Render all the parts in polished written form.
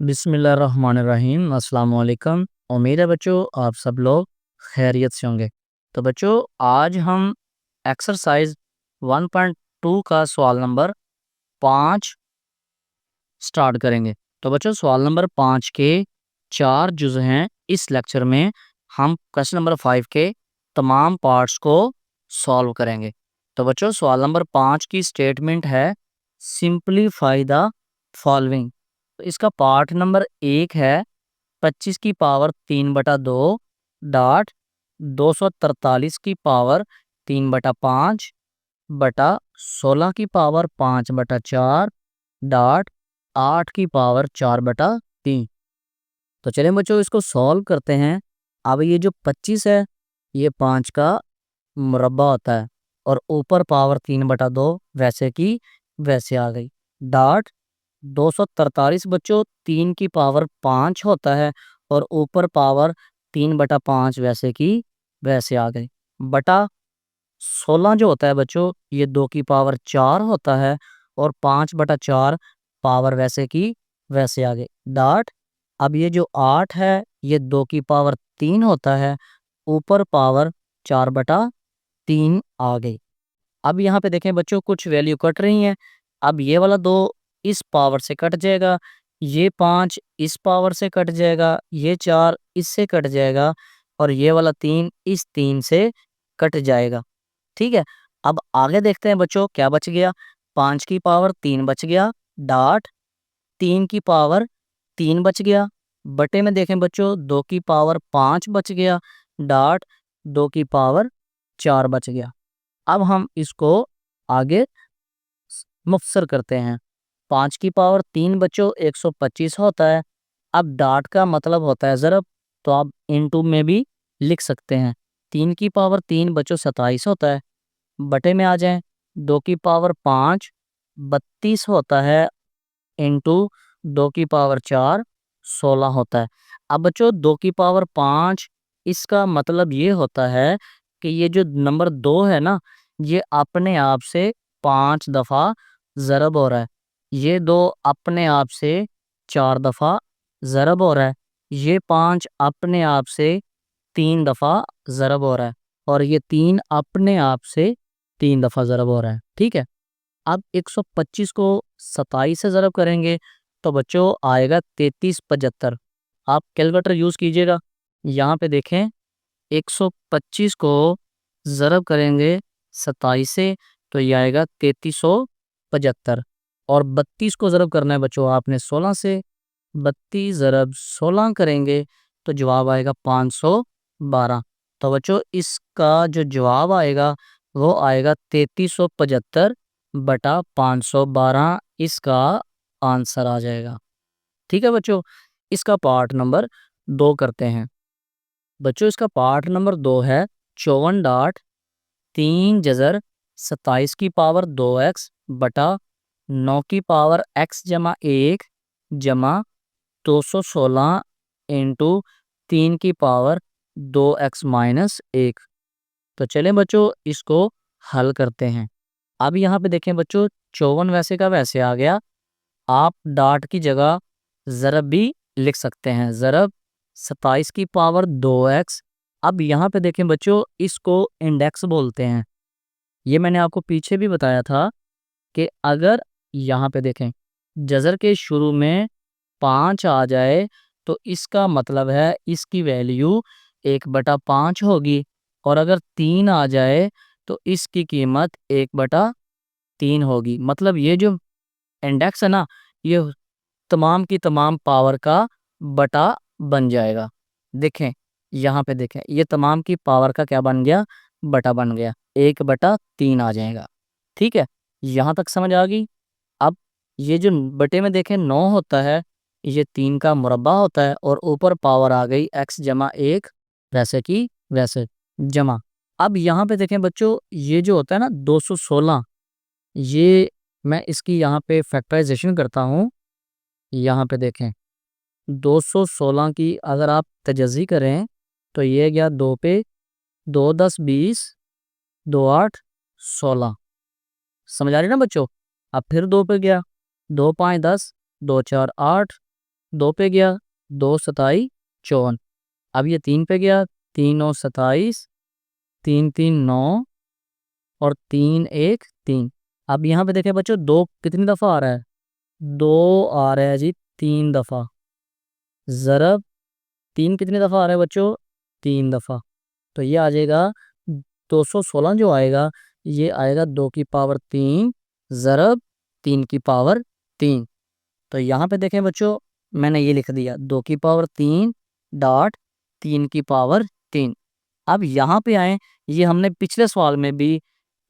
बिस्मिल्लाहिर्रहमानिर्रहीम। अस्सलाम वालेकुम। उम्मीद है बच्चों आप सब लोग खैरियत से होंगे। तो बच्चों आज हम एक्सरसाइज 1.2 का सवाल नंबर 5 स्टार्ट करेंगे। तो बच्चों सवाल नंबर 5 के 4 जुज़ हैं। इस लेक्चर में हम क्वेश्चन नंबर 5 के तमाम पार्ट्स को सॉल्व करेंगे। तो बच्चों सवाल नंबर 5 की स्टेटमेंट है सिंपलीफाई द फॉलोइंग। तो इसका पार्ट नंबर 1 है 25 की पावर 3/2 डॉट 243 की पावर 3/5 बटा 16 की पावर 5/4 डॉट 8 की पावर 4/3। तो चलिए बच्चों इसको सॉल्व करते हैं। अब ये जो 25 है ये 5 का मुरब्बा होता है और ऊपर पावर 3/2 वैसे की वैसे आ गई। डॉट 243 बच्चों 3 की पावर 5 होता है और ऊपर पावर 3/5 वैसे की वैसे आ गई। बटा 16 जो होता है बच्चों ये 2 की पावर 4 होता है और 5/4 पावर वैसे की वैसे आ गई। डॉट अब ये जो 8 है ये 2 की पावर 3 होता है, ऊपर पावर 4/3 आ गई। अब यहाँ पे देखें बच्चों कुछ वैल्यू कट रही हैं। अब ये वाला 2 इस पावर से कट जाएगा, ये 5 इस पावर से कट जाएगा, ये 4 इससे कट जाएगा और ये वाला 3 इस 3 से कट जाएगा। ठीक है। अब आगे देखते हैं बच्चों क्या बच गया। 5 की पावर 3 बच गया डॉट 3 की पावर 3 बच गया। बटे में देखें बच्चों 2 की पावर 5 बच गया डॉट 2 की पावर 4 बच गया। अब हम इसको आगे मुख्तसर करते हैं। 5 की पावर 3 बच्चों 125 होता है। अब डॉट का मतलब होता है ज़रब, तो आप इनटू में भी लिख सकते हैं। 3 की पावर 3 बच्चों 27 होता है। बटे में आ जाएं 2 की पावर 5 32 होता है इंटू 2 की पावर 4 16 होता है। अब बच्चों 2 की पावर 5 इसका मतलब ये होता है कि ये जो नंबर 2 है ना ये अपने आप से 5 दफ़ा ज़रब हो रहा है। ये 2 अपने आप से 4 दफ़ा ज़रब हो रहा है। ये 5 अपने आप से 3 दफ़ा ज़रब हो रहा है और ये 3 अपने आप से 3 दफ़ा ज़रब हो रहा है। ठीक है। अब 125 को 27 से ज़रब करेंगे तो बच्चों आएगा 3375। आप कैलकुलेटर यूज़ कीजिएगा। यहाँ पे देखें 125 को ज़रब करेंगे 27 से तो ये आएगा 3375 और 32 को ज़रब करना है बच्चों आपने 16 से। 32 ज़रब 16 करेंगे तो जवाब आएगा 512। तो बच्चों इसका जो जवाब आएगा वो आएगा 3375 बटा 512 इसका आंसर आ जाएगा। ठीक है बच्चों। इसका पार्ट नंबर 2 करते हैं। बच्चों इसका पार्ट नंबर 2 है 54 डॉट 3 जज़र 27 की पावर 2x बटा 9 की पावर x जमा 1 जमा 216 इंटू 3 की पावर 2x माइनस 1। तो चलें बच्चों इसको हल करते हैं। अब यहाँ पे देखें बच्चों 54 वैसे का वैसे आ गया। आप डॉट की जगह ज़रब भी लिख सकते हैं। ज़रब 27 की पावर 2x। अब यहाँ पे देखें बच्चों इसको इंडेक्स बोलते हैं। ये मैंने आपको पीछे भी बताया था कि अगर यहाँ पे देखें जज़र के शुरू में 5 आ जाए तो इसका मतलब है इसकी वैल्यू 1/5 होगी और अगर 3 आ जाए तो इसकी कीमत 1/3 होगी। मतलब ये जो इंडेक्स है ना ये तमाम की तमाम पावर का बटा बन जाएगा। देखें यहाँ पे देखें ये तमाम की पावर का क्या बन गया, बटा बन गया, 1/3 आ जाएगा। ठीक है। यहाँ तक समझ आ गई। अब ये जो बटे में देखें 9 होता है ये 3 का मुरब्बा होता है और ऊपर पावर आ गई x जमा 1 वैसे की वैसे जमा। अब यहाँ पे देखें बच्चों ये जो होता है ना 216 ये मैं इसकी यहाँ पे फैक्टराइजेशन करता हूँ। यहाँ पे देखें 216 की अगर आप तजज़ी करें तो ये गया 2 पे 2 10 20 2 8 16। समझ आ रही ना बच्चों। अब फिर 2 पे गया 2 5 10 2 4 8 2 पे गया, 2 27 54। अब ये 3 पे गया, 3 9 27, 3 3 9 और 3 1 3। अब यहाँ पे देखें बच्चों, 2 कितनी दफ़ा आ रहा है? 2 आ रहा है जी 3 दफ़ा। ज़रब 3 कितनी दफ़ा आ रहा है बच्चों? 3 दफ़ा। तो ये आ जाएगा 216 जो आएगा, ये आएगा 2 की पावर 3 ज़रब 3 की पावर 3। तो यहाँ पे देखें बच्चों, मैंने ये लिख दिया 2 की पावर 3 डॉट 3 की पावर 3। अब यहाँ पे आए, ये हमने पिछले सवाल में भी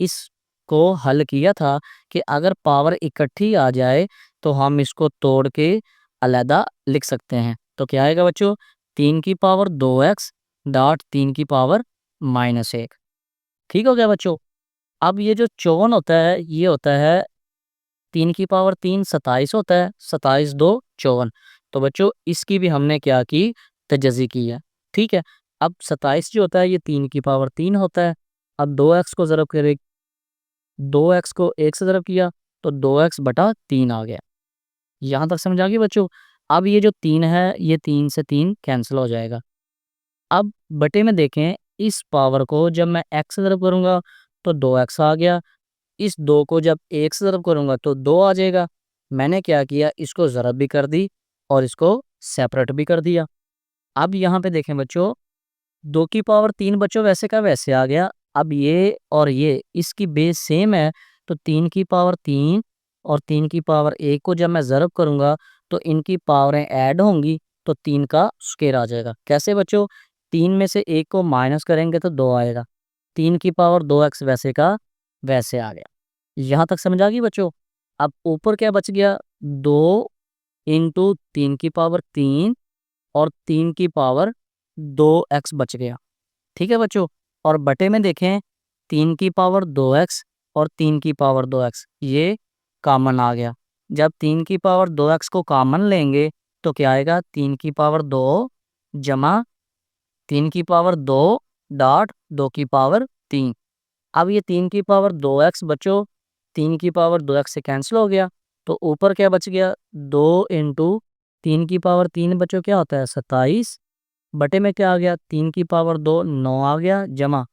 इसको हल किया था कि अगर पावर इकट्ठी आ जाए तो हम इसको तोड़ के अलहदा लिख सकते हैं। तो क्या आएगा बच्चों? 3 की पावर 2x डॉट 3 की पावर -1। ठीक हो गया बच्चों। अब ये जो 54 होता है, ये होता है 3 की पावर 3 27 होता है, 27 2 54। तो बच्चों इसकी भी हमने क्या की? तजज़ी की है। ठीक है। अब 27 जो होता है ये 3 की पावर 3 होता है। अब 2x को ज़रब करें, 2x को 1 से ज़रब किया तो 2x बटा 3 आ गया। यहाँ तक समझ आ गई बच्चों? अब ये जो 3 है, ये 3 से 3 कैंसिल हो जाएगा। अब बटे में देखें, इस पावर को जब मैं x से ज़रब करूँगा तो 2x आ गया। इस 2 को जब 1 से ज़रब करूँगा तो 2 आ जाएगा। मैंने क्या किया, इसको ज़रब भी कर दी और इसको सेपरेट भी कर दिया। अब यहाँ पे देखें बच्चों, 2 की पावर 3 बच्चों वैसे का वैसे आ गया। अब ये और ये इसकी बेस सेम है, तो 3 की पावर 3 और 3 की पावर 1 को जब मैं ज़रब करूँगा तो इनकी पावरें ऐड होंगी, तो 3 का स्क्वायर आ जाएगा। कैसे बच्चों? 3 में से 1 को माइनस करेंगे तो 2 आएगा। 3 की पावर 2x वैसे का वैसे आ गया। यहाँ तक समझ आ गई बच्चों? अब ऊपर क्या बच गया? 2 इंटू 3 की पावर 3 और 3 की पावर 2x बच गया। ठीक है बच्चों? और बटे में देखें, 3 की पावर 2x और 3 की पावर 2x ये कॉमन आ गया। जब 3 की पावर 2x को कॉमन लेंगे तो क्या आएगा? 3 की पावर 2 जमा 3 की पावर 2 डॉट 2 की पावर 3। अब ये 3 की पावर 2x बच्चों 3 की पावर 2x से कैंसिल हो गया, तो ऊपर क्या बच गया? 2 इंटू 3 की पावर 3 बच्चों क्या होता है? 27 बटे में क्या आ गया? 3 की पावर 2 9 आ गया, जमा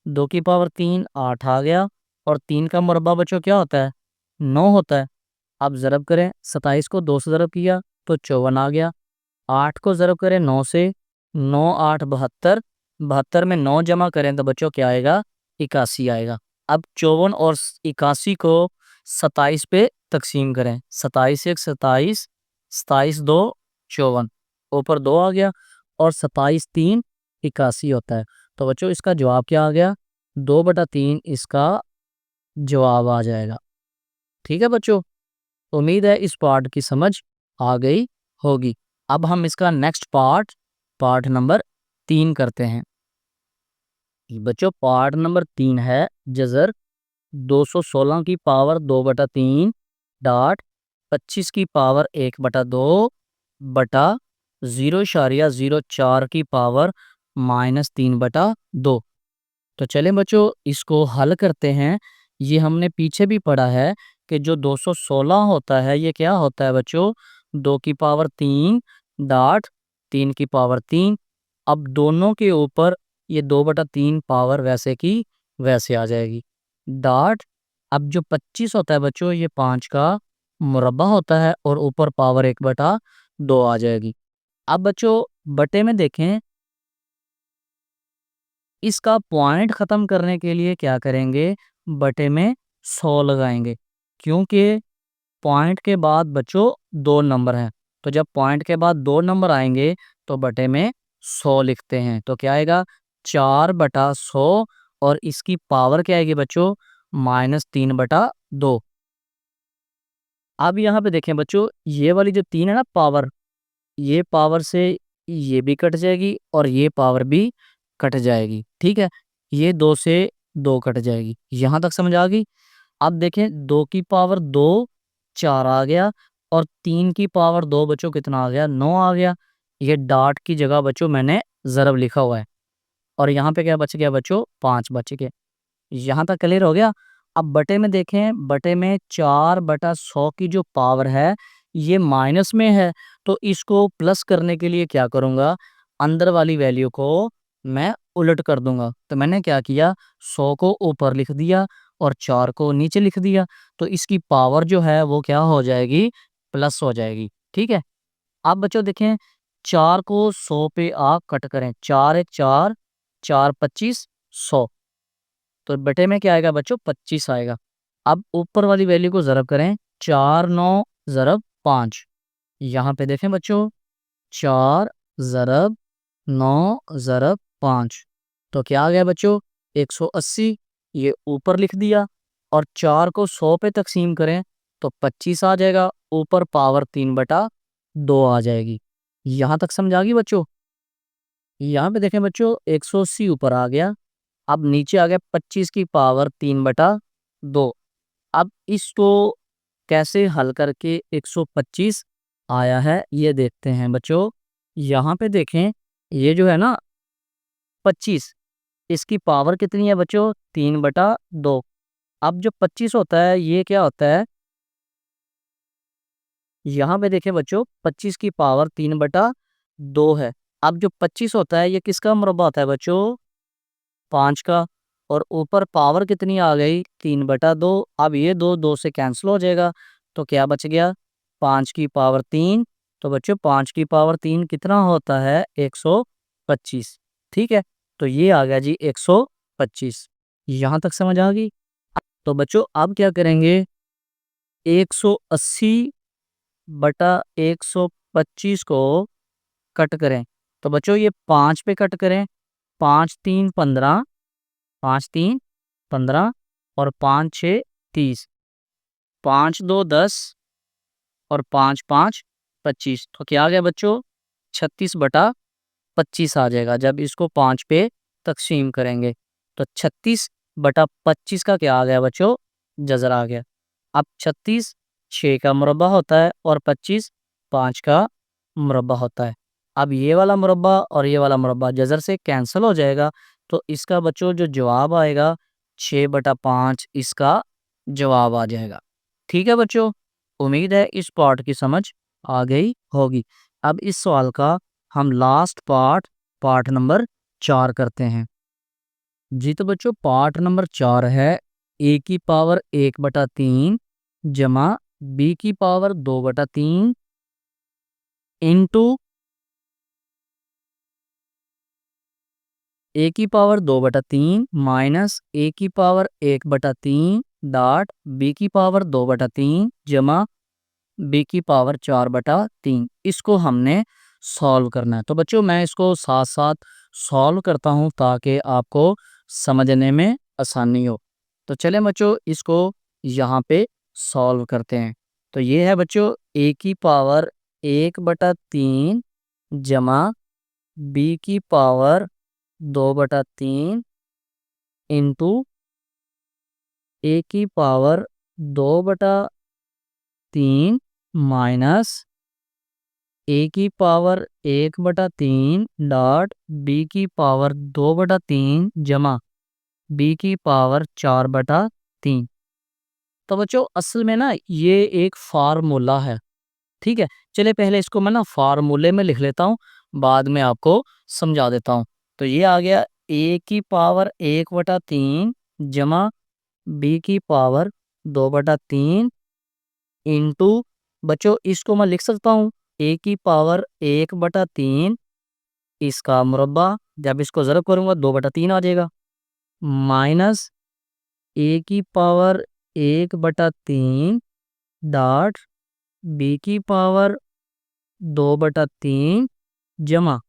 2 की पावर 3 8 आ गया, और 3 का मुरब्बा बच्चों क्या होता है? 9 होता है। अब ज़रब करें, 27 को 2 से ज़रब किया तो 54 आ गया। 8 को ज़रब करें 9 से, 9 8 72, 72 में 9 जमा करें तो बच्चों क्या आएगा? 81 आएगा। अब 54 और 81 को 27 पे तकसीम करें, 27 1 27, 27 2 54, ऊपर 2 आ गया, और 27 3 81 होता है। तो बच्चों इसका जवाब क्या आ गया? 2/3 इसका जवाब आ जाएगा। ठीक है बच्चों? उम्मीद है इस पार्ट की समझ आ गई होगी। अब हम इसका नेक्स्ट पार्ट, पार्ट नंबर 3 करते हैं। बच्चों पार्ट नंबर 3 है जज़र 216 की पावर 2/3 डॉट 25 की पावर 1/2 बटा 0.04 की पावर -3/2। तो चलें बच्चों इसको हल करते हैं। ये हमने पीछे भी पढ़ा है कि जो 216 होता है ये क्या होता है बच्चों? 2 की पावर 3 डॉट 3 की पावर 3। अब दोनों के ऊपर ये 2/3 पावर वैसे की वैसे आ जाएगी, डॉट अब जो 25 होता है बच्चों ये 5 का मुरब्बा होता है और ऊपर पावर 1/2 आ जाएगी। अब बच्चों बटे में देखें, इसका पॉइंट ख़त्म करने के लिए क्या करेंगे? बटे में 100 लगाएंगे, क्योंकि पॉइंट के बाद बच्चों 2 नंबर हैं। तो जब पॉइंट के बाद 2 नंबर आएंगे तो बटे में 100 लिखते हैं। तो क्या आएगा? 4/100, और इसकी पावर क्या आएगी बच्चों? -3/2। अब यहाँ पे देखें बच्चों, ये वाली जो 3 है ना पावर, ये पावर से ये भी कट जाएगी और ये पावर भी कट जाएगी। ठीक है? ये 2 से 2 कट जाएगी। यहाँ तक समझ आ गई? अब देखें 2 की पावर 2 4 आ गया, और 3 की पावर 2 बच्चों कितना आ गया? 9 आ गया। ये डॉट की जगह बच्चों मैंने ज़रब लिखा हुआ है, और यहाँ पे क्या बच गया बच्चों? 5 बच गए। यहाँ तक क्लियर हो गया? अब बटे में देखें, बटे में 4/100 की जो पावर है ये माइनस में है, तो इसको प्लस करने के लिए क्या करूँगा, अंदर वाली वैल्यू को मैं उलट कर दूंगा। तो मैंने क्या किया, 100 को ऊपर लिख दिया और 4 को नीचे लिख दिया, तो इसकी पावर जो है वो क्या हो जाएगी, प्लस हो जाएगी। ठीक है। अब बच्चों देखें, 4 को 100 पे आप कट करें, 4 एक 4, 4 25 100, तो बटे में क्या आएगा बच्चों, 25 आएगा। अब ऊपर वाली वैल्यू को ज़रब करें, 4 9 ज़रब 5, यहाँ पे देखें बच्चों, 4 ज़रब 9 ज़रब 5, तो क्या आ गया बच्चों, 180। ये ऊपर लिख दिया और 4 को 100 पे तकसीम करें तो 25 आ जाएगा, ऊपर पावर 3/2 आ जाएगी। यहाँ तक समझ आ गई बच्चों। यहाँ पे देखें बच्चों, 180 ऊपर आ गया, अब नीचे आ गया 25 की पावर 3/2। अब इसको कैसे हल करके 125 आया है ये देखते हैं बच्चों। यहाँ पे देखें, ये जो है ना 25, इसकी पावर कितनी है बच्चों, 3/2। अब जो 25 होता है ये क्या होता है, यहाँ पे देखें बच्चों, 25 की पावर 3/2 है। अब जो 25 होता है ये किसका मुरब्बा होता है बच्चों, 5 का, और ऊपर पावर कितनी आ गई, 3/2। अब ये दो दो से कैंसिल हो जाएगा, तो क्या बच गया, 5 की पावर 3। तो बच्चों 5 की पावर 3 कितना होता है, 125। ठीक है, तो ये आ गया जी 125। यहाँ तक समझ आ गई। तो बच्चों अब क्या करेंगे, 180 बटा 125 को कट करें, तो बच्चों ये 5 पे कट करें, 5 3 15, 5 3 15 और 5 6 30, 5 2 10 और 5 5 25, तो क्या आ गया बच्चों, 36/25 आ जाएगा जब इसको 5 पे तकसीम करेंगे। तो 36/25 का क्या आ गया बच्चों, जज़र आ गया। अब 36 6 का मुरब्बा होता है और 25 5 का मुरब्बा होता है। अब ये वाला मुरब्बा और ये वाला मुरब्बा जज़र से कैंसिल हो जाएगा, तो इसका बच्चों जो जवाब आएगा 6/5 इसका जवाब आ जाएगा। ठीक है बच्चों, उम्मीद है इस पार्ट की समझ आ गई होगी। अब इस सवाल का हम लास्ट पार्ट नंबर 4 करते हैं। जी तो बच्चों पार्ट नंबर 4 है, ए की पावर 1/3 जमा बी की पावर 2/3 इंटू ए की पावर 2/3 माइनस ए की पावर 1/3 डॉट बी की पावर 2/3 जमा बी की पावर 4/3। इसको हमने सॉल्व करना है। तो बच्चों मैं इसको साथ साथ सॉल्व करता हूँ ताकि आपको समझने में आसानी हो। तो चलें बच्चों इसको यहाँ पे सॉल्व करते हैं। तो ये है बच्चों ए की पावर 1/3 जमा बी की पावर 2/3 इंटू ए की पावर 2/3 माइनस ए की पावर 1/3 डॉट बी की पावर 2/3 जमा बी की पावर 4/3। तो बच्चों असल में ना ये एक फार्मूला है। ठीक है, चलिए पहले इसको मैं ना फार्मूले में लिख लेता हूँ, बाद में आपको समझा देता हूँ। तो ये आ गया ए की पावर 1/3 जमा बी की पावर 2/3 इंटू, बच्चों इसको मैं लिख सकता हूँ ए की पावर 1/3 इसका मुरब्बा, जब इसको ज़रब करूँगा 2/3 आ जाएगा, माइनस ए की पावर 1/3 डॉट बी की पावर 2/3 जमा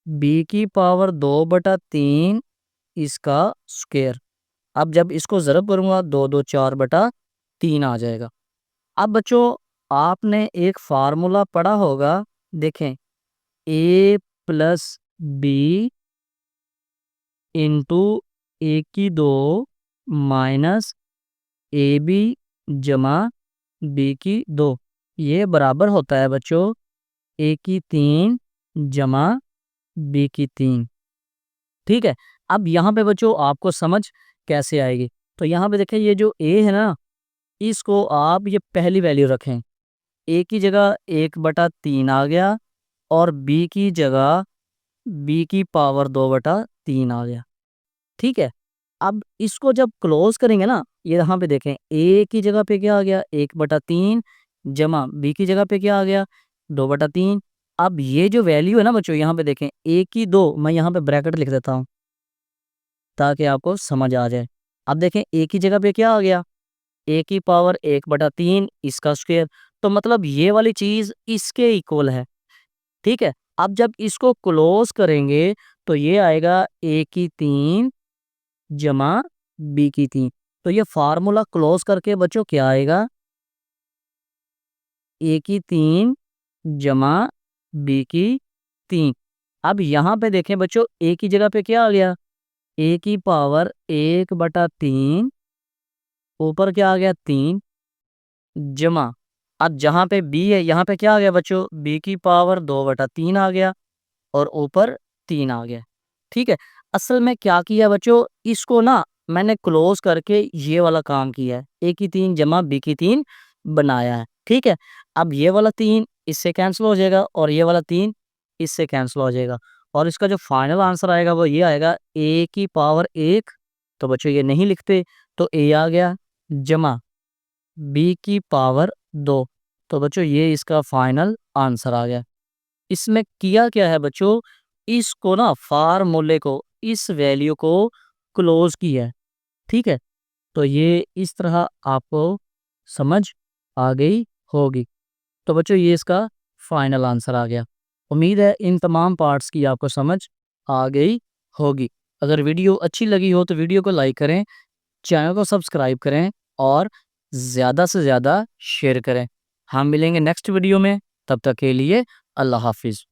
बी की पावर 2/3 इसका स्क्वायर। अब जब इसको ज़रब करूँगा 2 2 4/3 आ जाएगा। अब बच्चों आपने एक फार्मूला पढ़ा होगा, देखें ए प्लस बी इंटू ए की 2 माइनस ए बी जमा बी की 2, ये बराबर होता है बच्चों ए की 3 जमा बी की 3। ठीक है, अब यहाँ पे बच्चों आपको समझ कैसे आएगी। तो यहाँ पे देखें ये जो ए है ना, इसको आप ये पहली वैल्यू रखें, ए की जगह 1/3 आ गया और बी की जगह बी की पावर 2/3 आ गया। ठीक है, अब इसको जब क्लोज करेंगे ना, ये यहाँ पे देखें ए की जगह पे क्या आ गया 1/3 जमा बी की जगह पे क्या आ गया 2/3। अब ये जो वैल्यू है ना बच्चों, यहाँ पे देखें ए की 2, मैं यहाँ पे ब्रैकेट लिख देता हूँ ताकि आपको समझ आ जाए। अब देखें ए की जगह पे क्या आ गया ए की पावर 1/3 इसका स्क्वायर, तो मतलब ये वाली चीज इसके इक्वल है। ठीक है, अब जब इसको क्लोज करेंगे तो ये आएगा ए की 3 जमा बी की 3। तो ये फार्मूला क्लोज करके बच्चों क्या आएगा ए की 3 जमा बी की 3। अब यहाँ पे देखें बच्चों ए की जगह पे क्या आ गया ए की पावर 1/3 ऊपर क्या आ गया 3 जमा अब जहाँ पे बी है यहाँ पे क्या आ गया बच्चों बी की पावर 2/3 आ गया और ऊपर 3 आ गया। ठीक है, असल में क्या किया बच्चों, इसको ना मैंने क्लोज करके ये वाला काम किया है, ए की 3 जमा बी की 3 बनाया है। ठीक है, अब ये वाला 3 इससे कैंसिल हो जाएगा और ये वाला 3 इससे कैंसिल हो जाएगा और इसका जो फाइनल आंसर आएगा वो ये आएगा ए की पावर 1। तो बच्चों ये नहीं लिखते तो ए आ गया जमा बी की पावर 2। तो बच्चों ये इसका फाइनल आंसर आ गया। इसमें किया क्या है बच्चों, इसको ना फार्मूले को इस वैल्यू को क्लोज किया है। ठीक है, तो ये इस तरह आपको समझ आ गई होगी। तो बच्चों ये इसका फाइनल आंसर आ गया। उम्मीद है इन तमाम पार्ट्स की आपको समझ आ गई होगी। अगर वीडियो अच्छी लगी हो तो वीडियो को लाइक करें, चैनल को सब्सक्राइब करें और ज़्यादा से ज़्यादा शेयर करें। हम मिलेंगे नेक्स्ट वीडियो में, तब तक के लिए अल्लाह हाफिज़।